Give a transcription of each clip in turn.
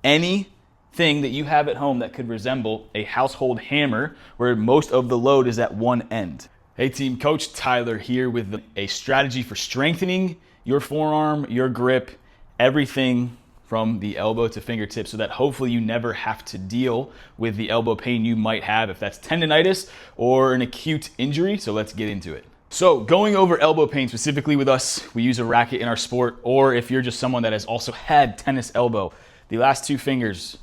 anything that you have at home that could resemble a household hammer where most of the load is at one end. Hey team, Coach Tyler here with a strategy for strengthening your forearm, your grip, everything from the elbow to fingertips so that hopefully you never have to deal with the elbow pain you might have if that's tendonitis or an acute injury. So let's get into it. So going over elbow pain specifically with us, we use a racket in our sport, or if you're just someone that has also had tennis elbow, the last two fingers,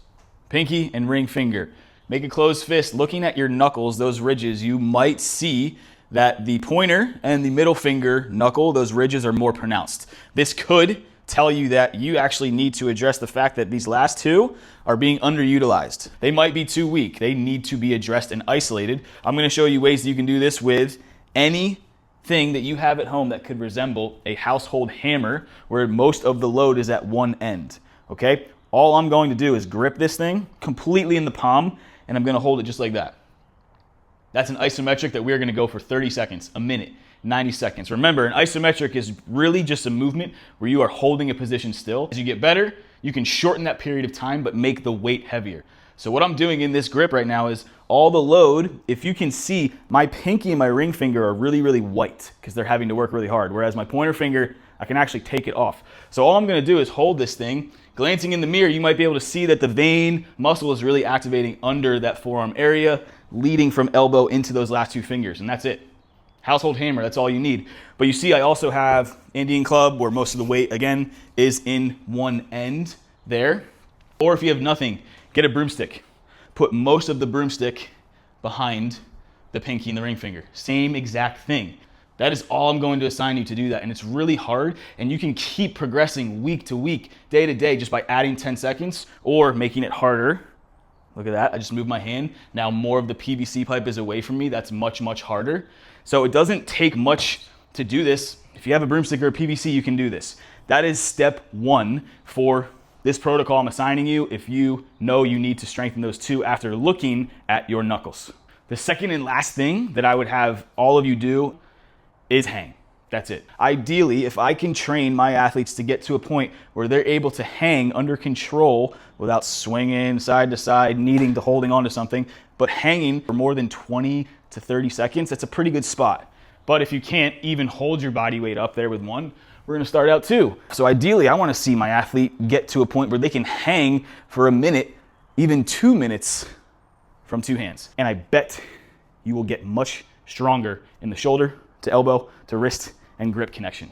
pinky and ring finger, make a closed fist. Looking at your knuckles, those ridges, you might see that the pointer and the middle finger knuckle, those ridges are more pronounced. This could tell you that you actually need to address the fact that these last two are being underutilized. They might be too weak. They need to be addressed and isolated. I'm going to show you ways that you can do this with anything that you have at home that could resemble a household hammer where most of the load is at one end. Okay? All I'm going to do is grip this thing completely in the palm, and I'm going to hold it just like that. That's an isometric that we're going to go for 30 seconds, a minute, 90 seconds. Remember, an isometric is really just a movement where you are holding a position still. As you get better, you can shorten that period of time, but make the weight heavier. So what I'm doing in this grip right now is all the load, if you can see, my pinky and my ring finger are really, really white because they're having to work really hard. Whereas my pointer finger, I can actually take it off. So all I'm going to do is hold this thing. Glancing in the mirror, you might be able to see that the vein muscle is really activating under that forearm area, leading from elbow into those last two fingers, and that's it. Household hammer, that's all you need. But you see I also have Indian club where most of the weight, again, is in one end there. Or if you have nothing, get a broomstick. Put most of the broomstick behind the pinky and the ring finger. Same exact thing. That is all I'm going to assign you to do that. And it's really hard, and you can keep progressing week to week, day to day, just by adding 10 seconds or making it harder. Look at that, I just moved my hand. Now more of the PVC pipe is away from me. That's much, much harder. So it doesn't take much to do this. If you have a broomstick or a PVC, you can do this. That is step one for this protocol I'm assigning you if you know you need to strengthen those two after looking at your knuckles. The second and last thing that I would have all of you do is hang. That's it. Ideally, if I can train my athletes to get to a point where they're able to hang under control without swinging side to side, needing to holding on to something, but hanging for more than 20 to 30 seconds, that's a pretty good spot. But if you can't even hold your body weight up there with one, we're gonna start out two. So ideally, I wanna see my athlete get to a point where they can hang for a minute, even 2 minutes from two hands. And I bet you will get much stronger in the shoulder to elbow to wrist and grip connection.